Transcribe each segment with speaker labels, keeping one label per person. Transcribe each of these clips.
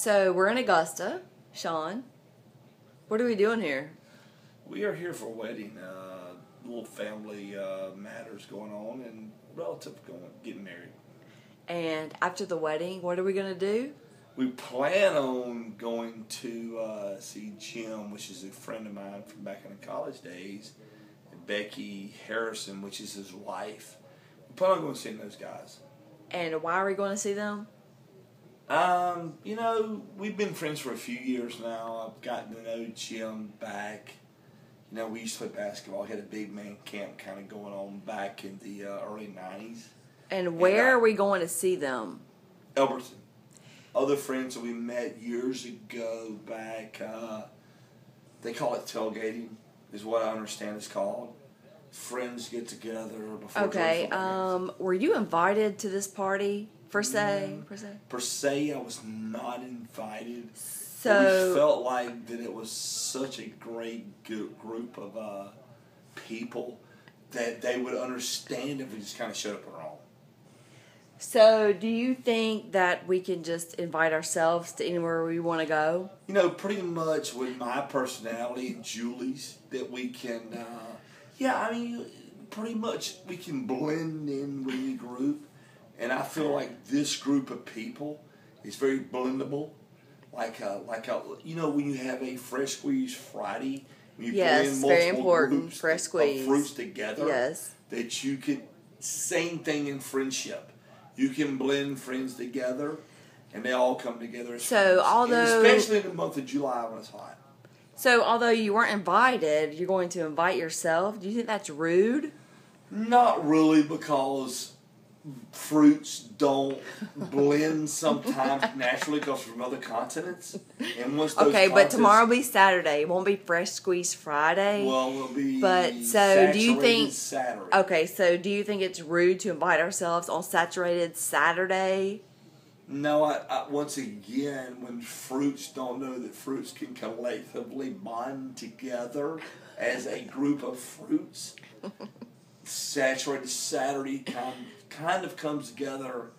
Speaker 1: So we're in Augusta, Sean. What are we doing here?
Speaker 2: We are here for a wedding. Little family matters going on and getting married.
Speaker 1: And after the wedding, what are we going to do?
Speaker 2: We plan on going to see Jim, which is a friend of mine from back in the college days, and Becky Harrison, which is his wife. We plan on going to see those guys.
Speaker 1: And why are we going to see them?
Speaker 2: We've been friends for a few years now. I've gotten to know Jim back. We used to play basketball. We had a big man camp kind of going on back in the early 90s.
Speaker 1: And where are we going to see them?
Speaker 2: Elberton. Other friends that we met years ago back, they call it tailgating, is what I understand it's called. Friends get together before.
Speaker 1: Okay, were you invited to this party, per se?
Speaker 2: Per se, I was not invited.
Speaker 1: So
Speaker 2: we felt like that it was such a great group of people that they would understand if we just kind of showed up on our own.
Speaker 1: So, do you think that we can just invite ourselves to anywhere we want to go?
Speaker 2: Pretty much with my personality and Julie's, that we can, pretty much we can blend in with the group. And I feel like this group of people is very blendable. When you have a Fresh Squeeze Friday, you blend multiple groups
Speaker 1: fresh squeeze
Speaker 2: of fruits together.
Speaker 1: Yes.
Speaker 2: That you could, same thing in friendship. You can blend friends together, and they all come together as friends. Especially in the month of July when it's hot.
Speaker 1: So, although you weren't invited, you're going to invite yourself. Do you think that's rude?
Speaker 2: Not really, because fruits don't blend sometimes naturally because from other continents. And once those
Speaker 1: but tomorrow will be Saturday. It won't be Fresh Squeeze Friday.
Speaker 2: Well, it'll be
Speaker 1: do you think
Speaker 2: Saturday.
Speaker 1: Okay, so do you think it's rude to invite ourselves on saturated Saturday?
Speaker 2: No, I once again, when fruits don't know that fruits can collectively bond together as a group of fruits, saturated Saturday kind of comes together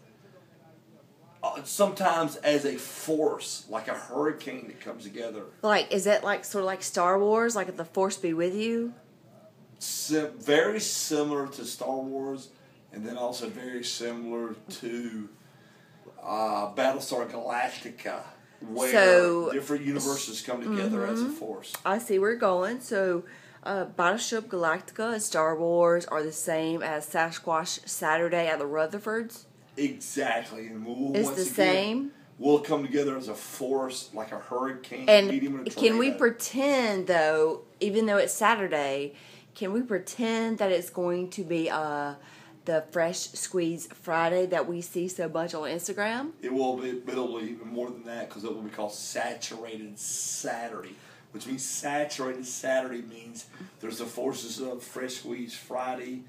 Speaker 2: sometimes as a force, like a hurricane that comes together.
Speaker 1: Is it sort of like Star Wars, like the Force be with you?
Speaker 2: Very similar to Star Wars, and then also very similar to Battlestar Galactica, where different universes come together as a force.
Speaker 1: I see where you're going. So, Battleship Galactica and Star Wars are the same as Sasquatch Saturday at the Rutherfords?
Speaker 2: Exactly. And
Speaker 1: it's the same?
Speaker 2: We'll come together as a force, like a hurricane.
Speaker 1: And can we pretend, though, even though it's Saturday, can we pretend that it's going to be the Fresh Squeeze Friday that we see so much on Instagram?
Speaker 2: It'll be even more than that, because it will be called Saturated Saturday. Which means Saturated Saturday means there's the forces of Fresh Squeeze Friday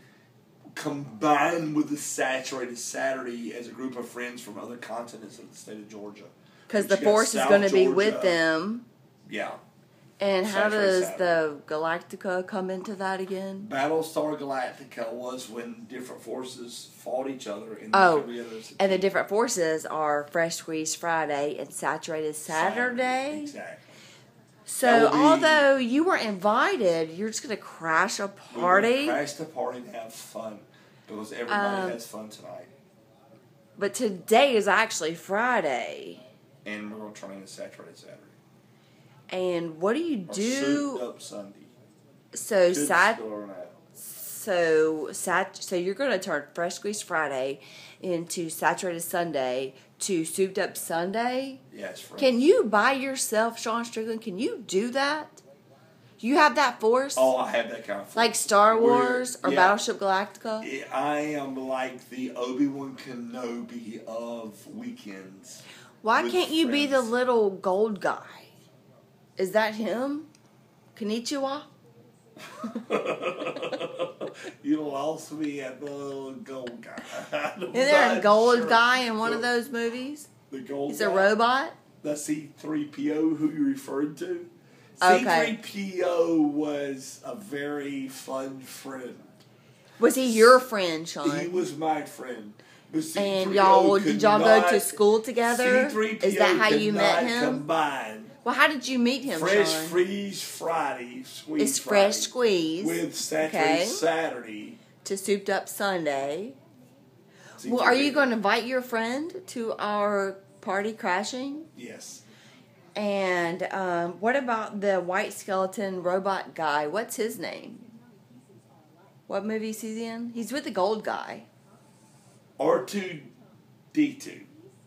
Speaker 2: combined with the Saturated Saturday as a group of friends from other continents in the state of Georgia.
Speaker 1: Because the force is going to be with them.
Speaker 2: Yeah.
Speaker 1: And how does the Galactica come into that again?
Speaker 2: Battlestar Galactica was when different forces fought each other.
Speaker 1: And the different forces are Fresh Squeeze Friday and Saturated Saturday?
Speaker 2: Exactly.
Speaker 1: So, although you were invited, you're just going to crash a party?
Speaker 2: We're going to crash the party and have fun, because everybody has fun tonight.
Speaker 1: But today is actually Friday.
Speaker 2: And we're going to turn into Saturated Saturday.
Speaker 1: And what do you do?
Speaker 2: Souped up Sunday.
Speaker 1: So you're going to turn Fresh Squeeze Friday into Saturated Sunday to Souped Up Sunday?
Speaker 2: Yes, friends.
Speaker 1: Can you by yourself, Sean Strickland, can you do that? You have that force?
Speaker 2: Oh, I have that kind of force.
Speaker 1: Like Star Wars or Battleship Galactica?
Speaker 2: I am like the Obi-Wan Kenobi of weekends.
Speaker 1: Why can't you be the little gold guy? Is that him? Konnichiwa?
Speaker 2: You lost me at the little gold guy.
Speaker 1: Isn't there a gold guy in one of those movies?
Speaker 2: The gold
Speaker 1: He's
Speaker 2: guy?
Speaker 1: a robot?
Speaker 2: That's C-3PO, who you referred to.
Speaker 1: Okay.
Speaker 2: C-3PO was a very fun friend.
Speaker 1: Was he your friend, Sean?
Speaker 2: He was my friend. But C3PO
Speaker 1: And y'all,
Speaker 2: could
Speaker 1: did y'all go to
Speaker 2: not-
Speaker 1: school together?
Speaker 2: C3PO
Speaker 1: Is that how
Speaker 2: could
Speaker 1: you met
Speaker 2: not
Speaker 1: him?
Speaker 2: Combine
Speaker 1: Well, how did you meet him,
Speaker 2: Fresh
Speaker 1: Sean?
Speaker 2: Freeze Friday, Squeeze
Speaker 1: It's
Speaker 2: Friday,
Speaker 1: Fresh Squeeze.
Speaker 2: with Saturated
Speaker 1: Okay.
Speaker 2: Saturday.
Speaker 1: To Souped Up Sunday.
Speaker 2: C3PO.
Speaker 1: Well, are you going to invite your friend to our party crashing?
Speaker 2: Yes.
Speaker 1: And what about the white skeleton robot guy? What's his name? What movie is he in? He's with the gold guy.
Speaker 2: R2D2.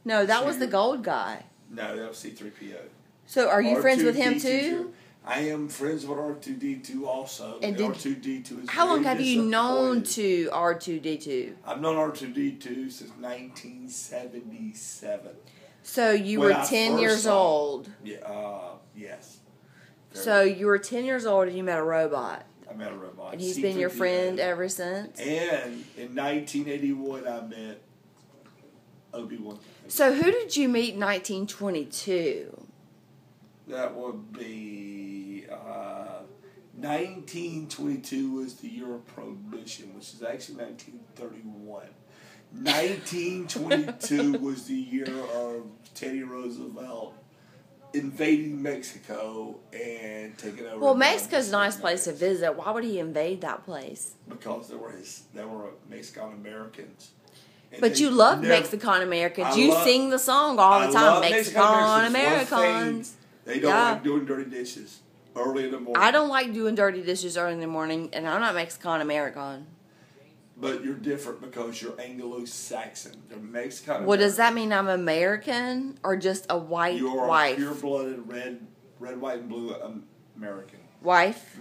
Speaker 1: No, that was the gold guy.
Speaker 2: No, that was C3PO.
Speaker 1: So are you friends with him
Speaker 2: R2D2
Speaker 1: too?
Speaker 2: I am friends with R2D2 also.
Speaker 1: And
Speaker 2: R2D2 is
Speaker 1: How long
Speaker 2: very
Speaker 1: have you known
Speaker 2: disappointed.
Speaker 1: to R2D2?
Speaker 2: I've known R2D2 since 1977.
Speaker 1: So you
Speaker 2: When
Speaker 1: were
Speaker 2: I
Speaker 1: 10
Speaker 2: first
Speaker 1: years
Speaker 2: saw-
Speaker 1: old.
Speaker 2: Yeah, yes.
Speaker 1: So you were 10 years old and you met a robot.
Speaker 2: I met a robot.
Speaker 1: And he's been your
Speaker 2: C3PO.
Speaker 1: friend ever since?
Speaker 2: And in 1981, I met Obi-Wan.
Speaker 1: So who did you meet in 1922?
Speaker 2: That would be 1922 was the year of Prohibition, which is actually 1931. 1922 was the year of Teddy Roosevelt invading Mexico and taking over.
Speaker 1: Well, Mexico's a nice place to visit. Why would he invade that place?
Speaker 2: Because there were Mexican Americans. And
Speaker 1: But
Speaker 2: they
Speaker 1: you love
Speaker 2: never-
Speaker 1: Mexican Americans.
Speaker 2: I
Speaker 1: You
Speaker 2: love-
Speaker 1: sing the song all the
Speaker 2: I
Speaker 1: time.
Speaker 2: love
Speaker 1: Mexican
Speaker 2: One
Speaker 1: Americans.
Speaker 2: thing, they don't
Speaker 1: Yeah.
Speaker 2: like doing dirty dishes early in the morning.
Speaker 1: I don't like doing dirty dishes early in the morning, and I'm not Mexican American.
Speaker 2: But you're different because you're Anglo-Saxon. They're Mexican.
Speaker 1: Well, does that mean I'm American or just a white
Speaker 2: You're
Speaker 1: wife?
Speaker 2: a pure-blooded red, white, and blue American
Speaker 1: Wife?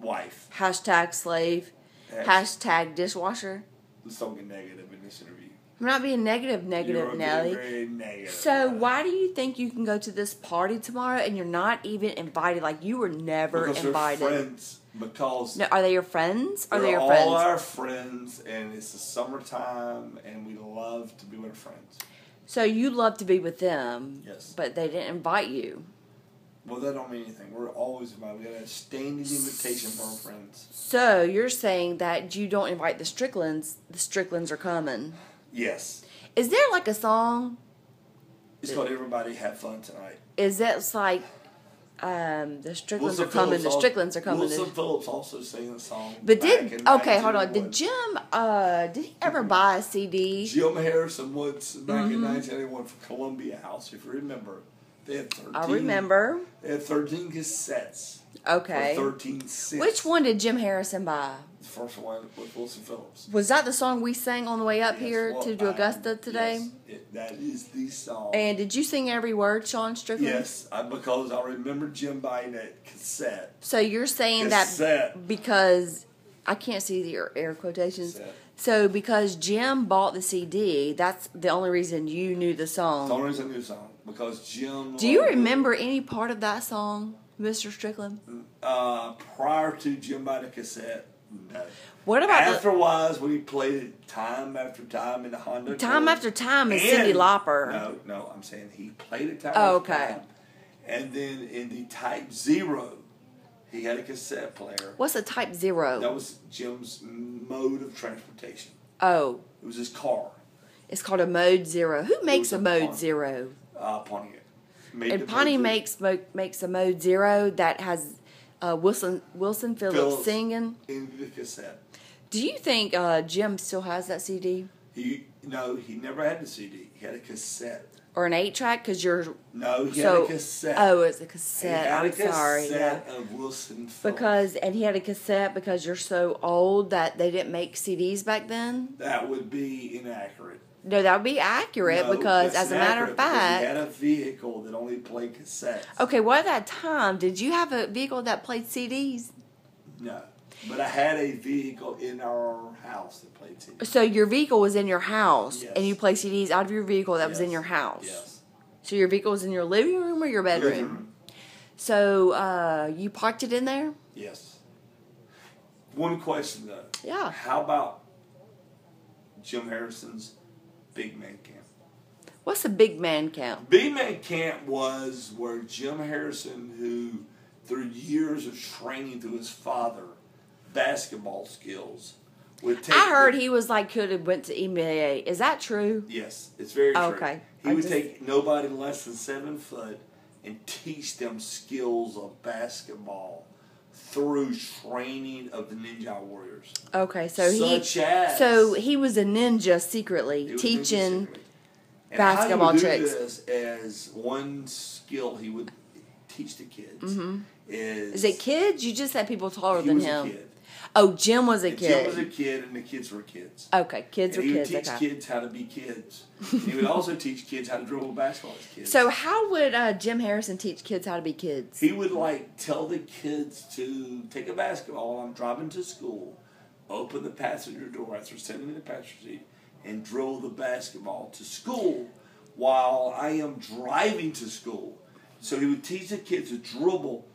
Speaker 2: wife.
Speaker 1: Hashtag slave. Hashtag dishwasher.
Speaker 2: Let's don't get negative in this interview.
Speaker 1: I'm not being negative,
Speaker 2: You're
Speaker 1: Nelly.
Speaker 2: very negative.
Speaker 1: So why do you think you can go to this party tomorrow and you're not even invited? Like you were never
Speaker 2: because
Speaker 1: invited.
Speaker 2: We're friends. Because
Speaker 1: No, are they your friends? Are they
Speaker 2: they're
Speaker 1: your
Speaker 2: all
Speaker 1: friends?
Speaker 2: our friends, and it's the summertime, and we love to be with our friends.
Speaker 1: So you love to be with them.
Speaker 2: Yes.
Speaker 1: But they didn't invite you.
Speaker 2: Well, that don't mean anything. We're always invited. We got a standing invitation for our friends.
Speaker 1: So you're saying that you don't invite the Stricklands. The Stricklands are coming.
Speaker 2: Yes.
Speaker 1: Is there like a song?
Speaker 2: It's called Everybody Have Fun Tonight.
Speaker 1: Is that like the Stricklands are coming? The Stricklands are coming.
Speaker 2: Wilson Phillips also sang the song.
Speaker 1: But
Speaker 2: back in
Speaker 1: hold on.
Speaker 2: 1981.
Speaker 1: Did Jim? Did he ever buy a CD?
Speaker 2: Jim Harrison once back in 1981 for Columbia House, if you remember. They had 13.
Speaker 1: I remember.
Speaker 2: They had 13 cassettes.
Speaker 1: Okay.
Speaker 2: For 13 cents.
Speaker 1: Which one did Jim Harrison buy?
Speaker 2: The first one with Wilson Phillips.
Speaker 1: Was that the song we sang on the way up
Speaker 2: Yes,
Speaker 1: here
Speaker 2: well,
Speaker 1: to Augusta today?
Speaker 2: Yes, that is the song.
Speaker 1: And did you sing every word, Sean Strickland?
Speaker 2: Yes, because I remember Jim buying that cassette.
Speaker 1: So you're saying
Speaker 2: Cassette.
Speaker 1: that because I can't see your air quotations.
Speaker 2: Cassette.
Speaker 1: So because Jim bought the CD, that's the only reason you knew the
Speaker 2: The
Speaker 1: song.
Speaker 2: only reason I knew the song. Because Jim...
Speaker 1: Do you remember any part of that song, Mr. Strickland?
Speaker 2: Prior to Jim buying the cassette, no.
Speaker 1: What about
Speaker 2: Afterwards, when he played it time after time in the Honda
Speaker 1: Time
Speaker 2: Accord,
Speaker 1: After Time is
Speaker 2: and-
Speaker 1: Cyndi Lauper.
Speaker 2: No, I'm saying he played it time
Speaker 1: Oh,
Speaker 2: after
Speaker 1: okay.
Speaker 2: time. And then in the Type 0, he had a cassette player.
Speaker 1: What's a Type 0?
Speaker 2: That was Jim's mode of transportation.
Speaker 1: Oh,
Speaker 2: It was his car.
Speaker 1: it's called a Mode 0. Who makes
Speaker 2: was
Speaker 1: a
Speaker 2: a
Speaker 1: Mode
Speaker 2: Pontiac.
Speaker 1: 0?
Speaker 2: Pontiac. Made
Speaker 1: And
Speaker 2: the
Speaker 1: Pontiac
Speaker 2: Mode
Speaker 1: makes a Mode 0 that has Wilson Phillips
Speaker 2: Phillips.
Speaker 1: singing.
Speaker 2: in the cassette.
Speaker 1: Do you think Jim still has that CD?
Speaker 2: He never had the CD. He had a cassette.
Speaker 1: Or an 8-track? Because you're...
Speaker 2: No, he had a cassette.
Speaker 1: Oh, it's a
Speaker 2: He
Speaker 1: cassette.
Speaker 2: had
Speaker 1: I'm
Speaker 2: a cassette
Speaker 1: sorry. Yeah.
Speaker 2: of Wilson Phillips.
Speaker 1: And he had a cassette because you're so old that they didn't make CDs back then?
Speaker 2: That would be inaccurate.
Speaker 1: No, that would be accurate
Speaker 2: No,
Speaker 1: because,
Speaker 2: that's
Speaker 1: as a matter of
Speaker 2: inaccurate because
Speaker 1: fact...
Speaker 2: he had a vehicle that only played cassettes.
Speaker 1: Okay, well, at that time, did you have a vehicle that played CDs?
Speaker 2: No. But I had a vehicle in our house that played CDs.
Speaker 1: So your vehicle was in your house,
Speaker 2: Yes.
Speaker 1: and you played CDs out of your vehicle that was in
Speaker 2: Yes.
Speaker 1: your house?
Speaker 2: Yes.
Speaker 1: So your vehicle was in your living room or your bedroom?
Speaker 2: Living room.
Speaker 1: So you parked it in there?
Speaker 2: Yes. One question, though.
Speaker 1: Yeah.
Speaker 2: How about Jim Harrison's Big Man Camp?
Speaker 1: What's a big man camp?
Speaker 2: Big Man Camp was where Jim Harrison, who through years of training through his father, basketball skills,
Speaker 1: I heard he was like could have went to NBA. Is that true?
Speaker 2: Yes, it's very true.
Speaker 1: Okay.
Speaker 2: He would take nobody less than 7 foot and teach them skills of basketball through training of the Ninja Warriors.
Speaker 1: Okay, so he was a ninja secretly teaching basketball tricks.
Speaker 2: This as one skill he would teach the kids.
Speaker 1: Mm-hmm. Is it kids? You just said people taller than him.
Speaker 2: A kid.
Speaker 1: Oh, Jim was a kid.
Speaker 2: Jim was a kid, and the kids were kids.
Speaker 1: Okay, kids were kids.
Speaker 2: He would teach kids how to be kids. He would also teach kids how to dribble basketball as kids.
Speaker 1: So how would Jim Harrison teach kids how to be kids?
Speaker 2: He would tell the kids to take a basketball while I'm driving to school, open the passenger door as they're sitting in the passenger seat, and dribble the basketball to school while I am driving to school. So he would teach the kids to dribble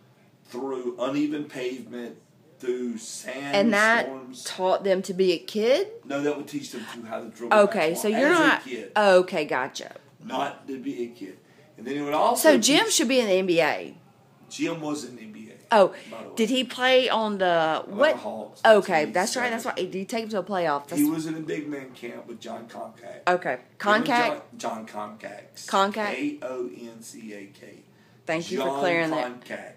Speaker 2: through uneven pavement, through sand,
Speaker 1: and that
Speaker 2: storms.
Speaker 1: Taught them to be a kid?
Speaker 2: No, that would teach them how to dribble.
Speaker 1: Okay, so you're not
Speaker 2: a kid.
Speaker 1: Okay, gotcha.
Speaker 2: Not to be a kid. And then he would also
Speaker 1: So Jim should be in the NBA.
Speaker 2: Jim was in the NBA.
Speaker 1: Oh, did he play on the what?
Speaker 2: Hawks,
Speaker 1: okay, that's right. That's right. Did he take him to a playoff?
Speaker 2: He was in a big man camp with John Concack.
Speaker 1: Okay, Concack.
Speaker 2: John Concack.
Speaker 1: Concack.
Speaker 2: Koncack.
Speaker 1: Thank you for clearing
Speaker 2: that.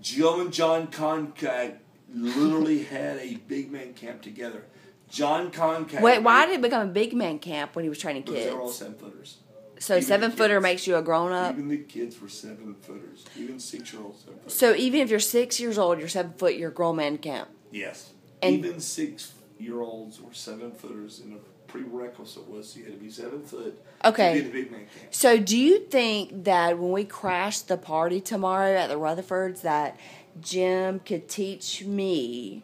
Speaker 2: Jim and John Concack literally had a big man camp together. John Concack.
Speaker 1: Wait, why did it become a big man camp when he was training kids?
Speaker 2: They were all 7-footers.
Speaker 1: So 7-footer makes you a grown up?
Speaker 2: Even the kids were 7-footers. Even 6-year-olds 7-footers.
Speaker 1: So even if you're 6 years old, you're 7 foot, you're a grown man camp?
Speaker 2: Yes.
Speaker 1: And
Speaker 2: even 6-year-olds were 7-footers, and a prerequisite was you had to be 7 foot to be in the big man camp.
Speaker 1: So do you think that when we crash the party tomorrow at the Rutherfords that Jim could teach me,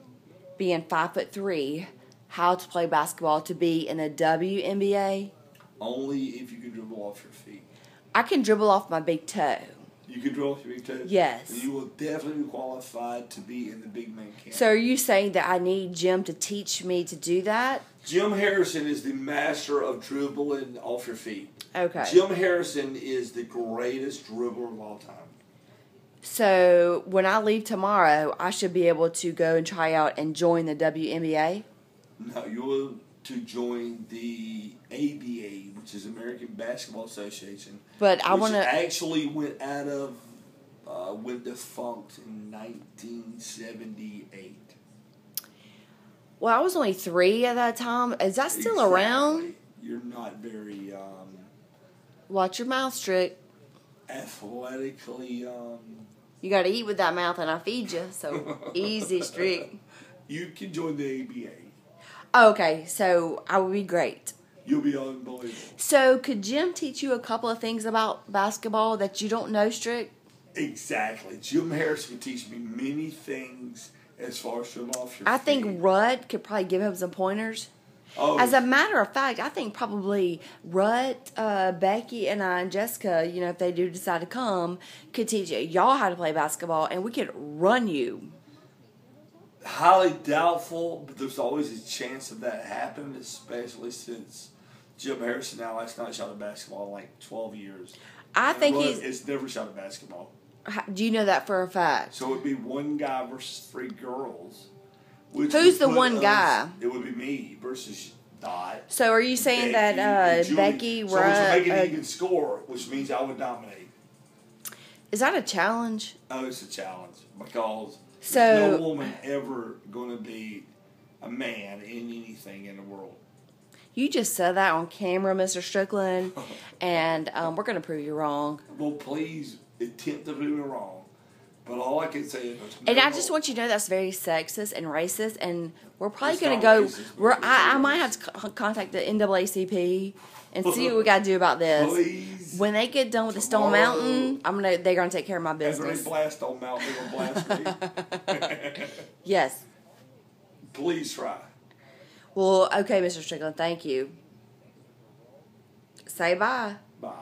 Speaker 1: being 5'3", how to play basketball to be in the WNBA?
Speaker 2: Only if you can dribble off your feet.
Speaker 1: I can dribble off my big toe.
Speaker 2: You can dribble off your big toe?
Speaker 1: Yes.
Speaker 2: And you will definitely be qualified to be in the big man camp.
Speaker 1: So are you saying that I need Jim to teach me to do that?
Speaker 2: Jim Harrison is the master of dribbling off your feet.
Speaker 1: Okay.
Speaker 2: Jim Harrison is the greatest dribbler of all time.
Speaker 1: So when I leave tomorrow, I should be able to go and try out and join the WNBA?
Speaker 2: No, you will to join the ABA, which is American Basketball Association.
Speaker 1: But I want to
Speaker 2: actually went defunct in 1978.
Speaker 1: Well, I was only 3 at that time. Is that still around?
Speaker 2: You're not very
Speaker 1: watch your mouth, Strick.
Speaker 2: Athletically.
Speaker 1: You got to eat with that mouth, and I feed you. So easy, Strick.
Speaker 2: You can join the ABA.
Speaker 1: Okay, so I would be great.
Speaker 2: You'll be unbelievable.
Speaker 1: So could Jim teach you a couple of things about basketball that you don't know, Strick?
Speaker 2: Exactly. Jim Harris can teach me many things as far as from off your feet.
Speaker 1: I think Rudd could probably give him some pointers.
Speaker 2: Oh.
Speaker 1: As a matter of fact, I think probably Rudd, Becky, and I, and Jessica, if they do decide to come, could teach y'all how to play basketball, and we could run you.
Speaker 2: Highly doubtful, but there's always a chance of that happening, especially since Jim Harrison now last night shot a basketball in like 12 years.
Speaker 1: I think
Speaker 2: he's never shot a basketball.
Speaker 1: Do you know that for a fact?
Speaker 2: So it would be one guy versus 3 girls.
Speaker 1: Who's the one guy?
Speaker 2: It would be me versus Dot.
Speaker 1: So are you saying that Becky,
Speaker 2: so
Speaker 1: Rudd...
Speaker 2: make an even score, which means I would dominate.
Speaker 1: Is that a challenge?
Speaker 2: Oh, it's a challenge because...
Speaker 1: So,
Speaker 2: there's no woman ever going to be a man in anything in the world.
Speaker 1: You just said that on camera, Mr. Strickland, and we're going to prove you wrong.
Speaker 2: Well, please attempt to prove me wrong. But all I can say is...
Speaker 1: And I just want you to know that's very sexist and racist, and we're probably going to go... I might have to contact the NAACP and see what we got to do about this.
Speaker 2: Please.
Speaker 1: When they get done with the Stone Mountain, they're going to take care of my business.
Speaker 2: After they blast Stone Mountain, they're going to blast me.
Speaker 1: Yes.
Speaker 2: Please try.
Speaker 1: Well, okay, Mr. Strickland, thank you. Say bye.
Speaker 2: Bye.